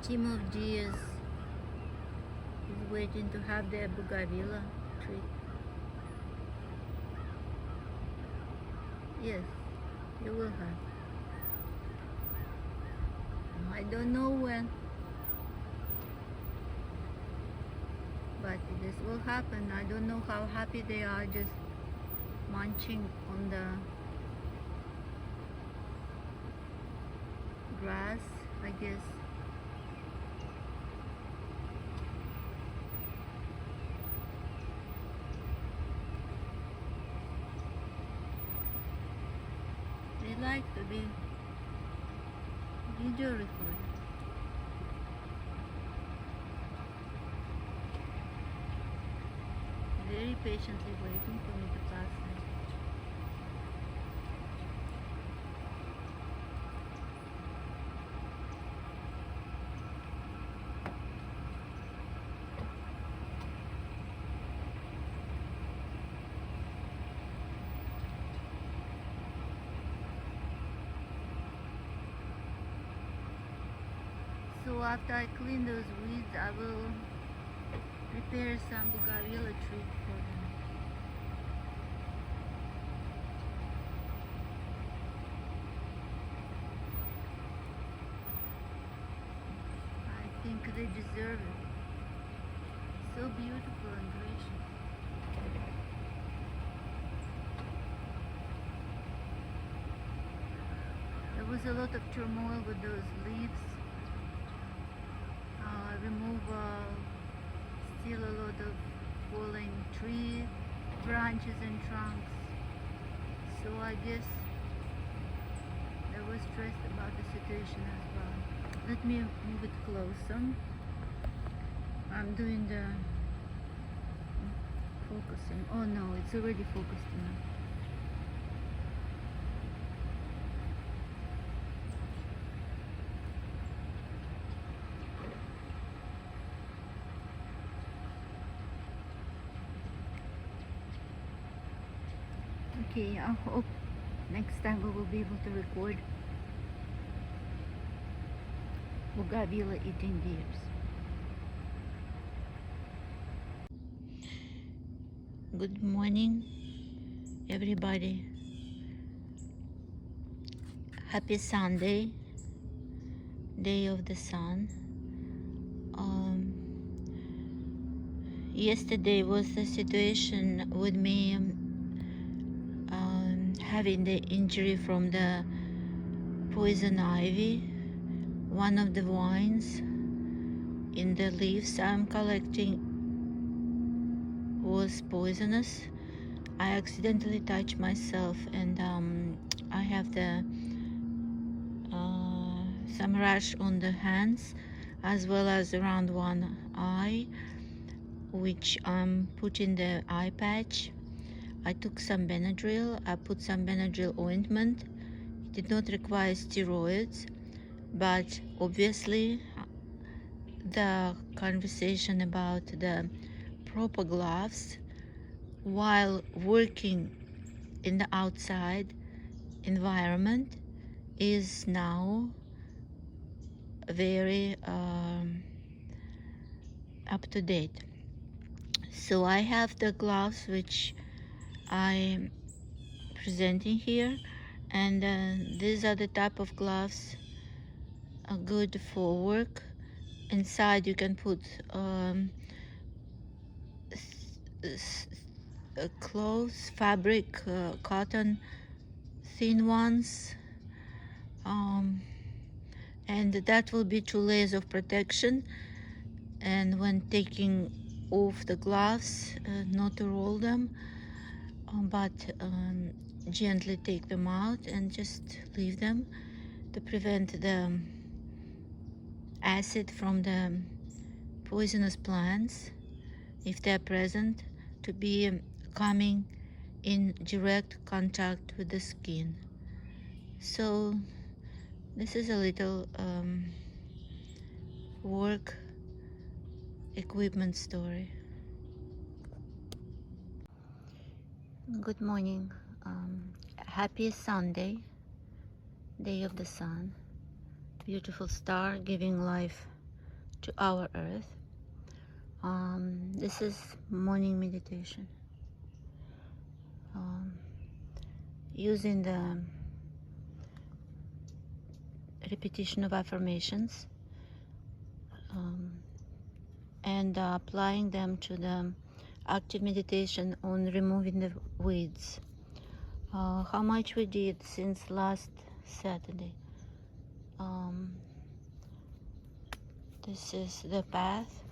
Team of Deers is waiting to have their bougainvillea tree. Yes, you will have. I don't know when, but this will happen. I don't know how happy they are just munching on the grass, I guess. They like to be video recorded. Very patiently waiting for me to pass them. So after I clean those weeds, I will prepare some bougainvillea trees for them. I think they deserve it. So beautiful and gracious. There was a lot of turmoil with those leaves. Removal, still a lot of falling tree branches and trunks. So I guess they were stressed about the situation as well. Let me move it closer. I'm doing the focusing. Oh no, it's already focused enough. Okay, I hope next time we will be able to record bougainvillea eating deers. Good morning, everybody. Happy Sunday, day of the sun. Yesterday was the situation with me having the injury from the poison ivy. One of the vines in the leaves I'm collecting was poisonous. I accidentally touched myself, and I have the some rash on the hands as well as around one eye, which I'm putting the eye patch. I took some Benadryl. I put some Benadryl ointment. It did not require steroids, but obviously the conversation about the proper gloves while working in the outside environment is now very up to date. So I have the gloves which I'm presenting here, and these are the type of gloves good for work. Inside you can put clothes, fabric, cotton, thin ones, and that will be 2 layers of protection. And when taking off the gloves, not to roll them, but gently take them out and just leave them to prevent the acid from the poisonous plants, if they're present, to be coming in direct contact with the skin. So this is a little work equipment story. Good morning. Happy Sunday, day of the sun. Beautiful star giving life to our earth. This is morning meditation, using the repetition of affirmations, and applying them to the active meditation on removing the weeds. How much we did since last Saturday. This is the path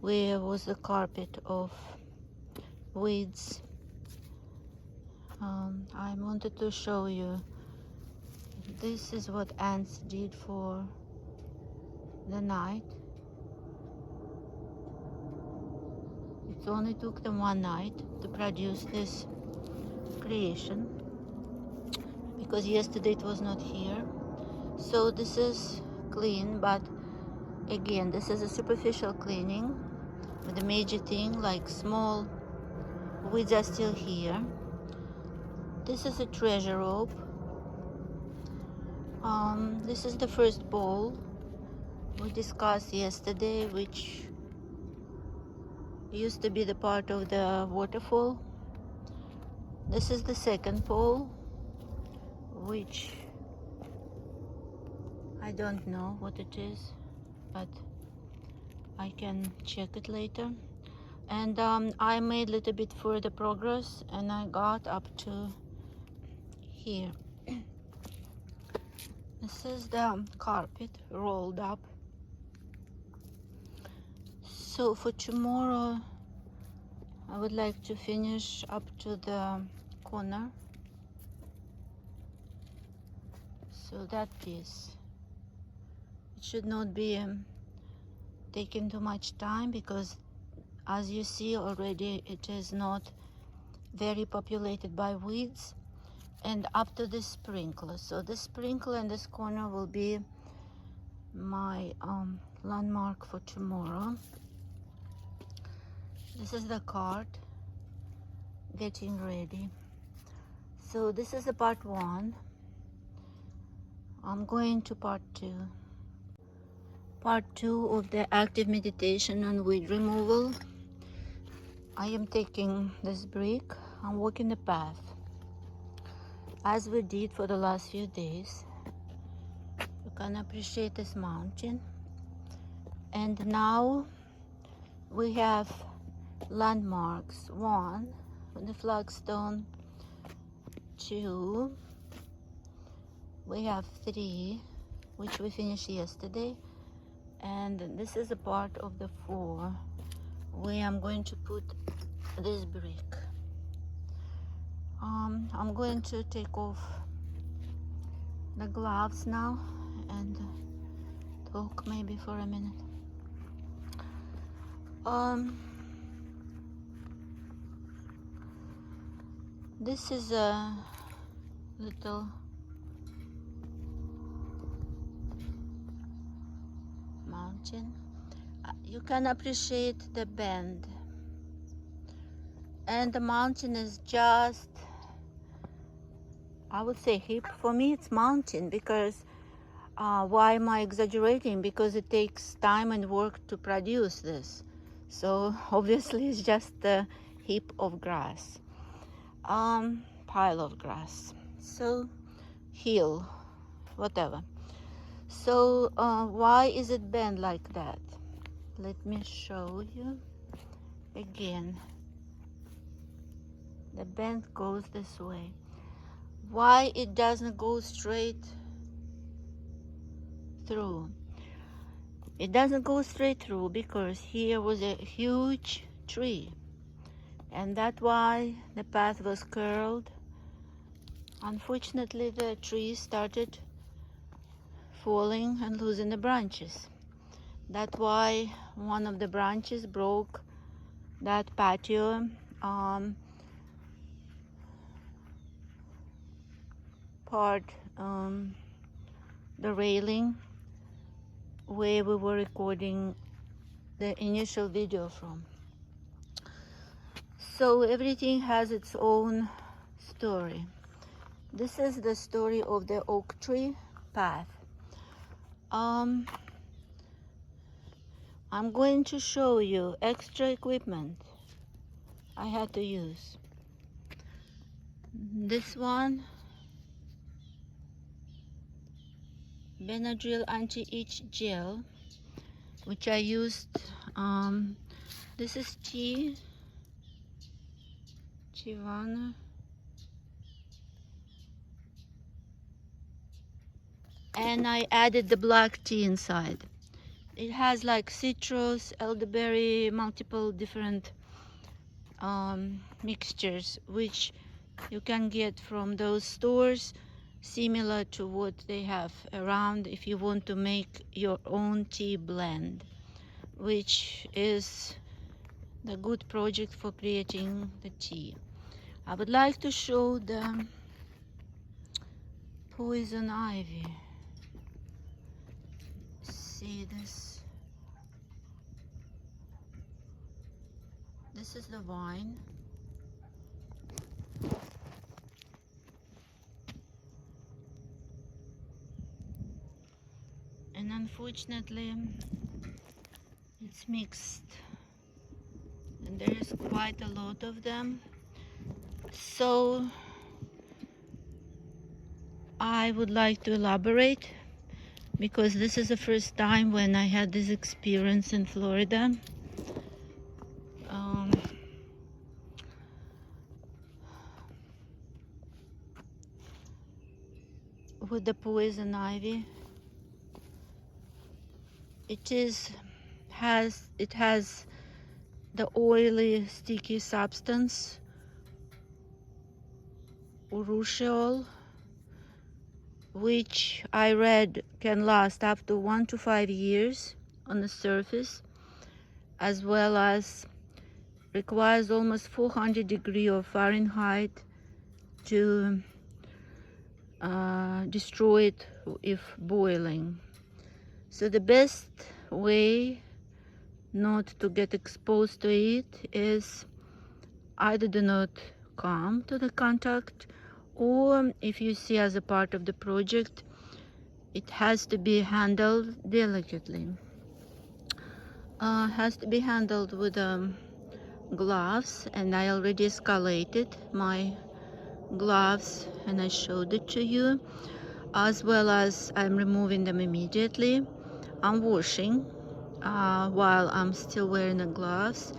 where was the carpet of weeds. I wanted to show you, this is what ants did for the night. It only took them one night to produce this creation, because yesterday it was not here. So this is clean, but again, this is a superficial cleaning. But the major thing, like small weeds, are still here. This is a treasure rope. This is the first bowl we discussed yesterday, which used to be the part of the waterfall. This is the second pole, which I don't know what it is, but I can check it later. And I made a little bit further progress, and I got up to here. This is the carpet rolled up. So for tomorrow, I would like to finish up to the corner. So that piece, it should not be taking too much time, because as you see already, it is not very populated by weeds. And up to this sprinkler. So this sprinkler in this corner will be my landmark for tomorrow. This is the cart getting ready. So this is the part 1. I'm going to part 2. Part 2 of the active meditation on weed removal. I am taking this brick. I'm walking the path, as we did for the last few days. You can appreciate this mountain. And now we have landmarks. 1, the flagstone. 2, we have 3, which we finished yesterday. And this is a part of the 4, where I'm going to put this brick. I'm going to take off the gloves now and talk maybe for a minute. This is a little mountain. You can appreciate the bend, and the mountain is just, I would say, hip. For me it's mountain, because why am I exaggerating? Because it takes time and work to produce this. So obviously it's just a heap of grass, pile of grass, so hill, whatever. So why is it bent like that? Let me show you again. The bend goes this way. Why it doesn't go straight through? It doesn't go straight through because here was a huge tree, and that's why the path was curled. Unfortunately, the tree started falling and losing the branches. That's why one of the branches broke that patio part, the railing where we were recording the initial video from. So everything has its own story. This is the story of the oak tree path. I'm going to show you extra equipment I had to use. This one, Benadryl anti-itch gel, which I used. This is Chivana, and I added the black tea inside. It has like citrus, elderberry, multiple different mixtures, which you can get from those stores, similar to what they have around if you want to make your own tea blend, which is the good project for creating the tea. I would like to show the poison ivy. See this? This is the vine. And unfortunately, it's mixed. And there is quite a lot of them. So I would like to elaborate, because this is the first time when I had this experience in Florida. With the poison ivy, it has the oily sticky substance urushiol, which I read can last up to 1 to 5 years on the surface, as well as requires almost 400 degrees of Fahrenheit to destroy it if boiling. So the best way not to get exposed to it is either do not come to the contact, or if you see as a part of the project, it has to be handled delicately. Has to be handled with gloves, and I already escalated my gloves and I showed it to you, as well as I'm removing them immediately. I'm washing while I'm still wearing the gloves,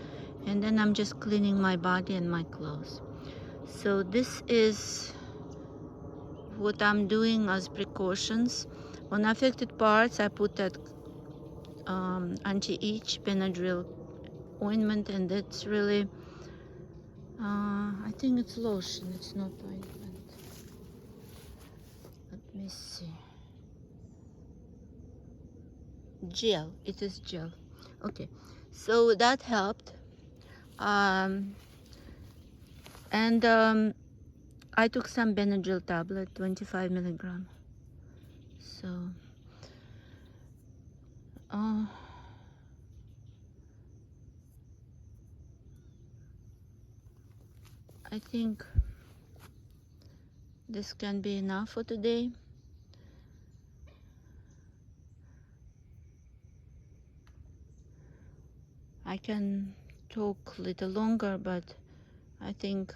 and then I'm just cleaning my body and my clothes. So this is what I'm doing as precautions. On affected parts, I put that anti-itch Benadryl ointment, and that's really I think it's lotion, it's not ointment. Let me see. Gel, it is gel. Okay, so that helped. And I took some Benadryl tablet, 25 milligram. So I think this can be enough for today. I can talk a little longer, but I think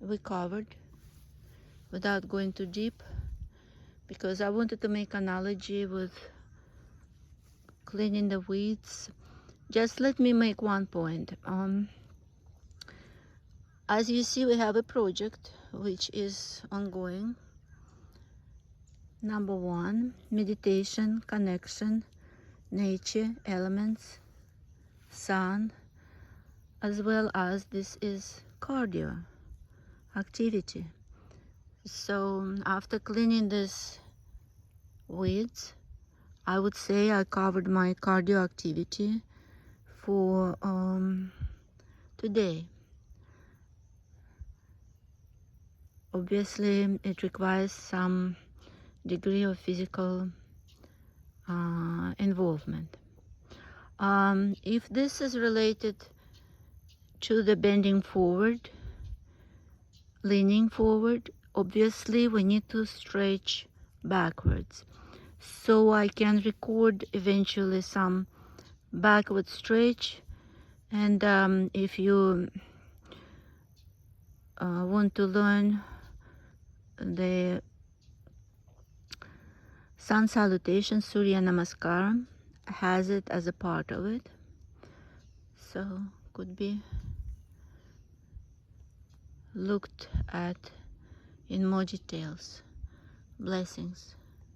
we covered without going too deep, because I wanted to make analogy with cleaning the weeds. Just let me make one point. As you see, we have a project which is ongoing. Number 1, meditation, connection, nature, elements, sun, as well as this is cardio activity. So after cleaning this weeds, I would say I covered my cardio activity for today. Obviously, it requires some degree of physical involvement. If this is related to the bending forward, leaning forward, obviously we need to stretch backwards. So I can record eventually some backward stretch. And if you want to learn the sun salutation, Surya Namaskaram has it as a part of it, so could be looked at in more details. Blessings.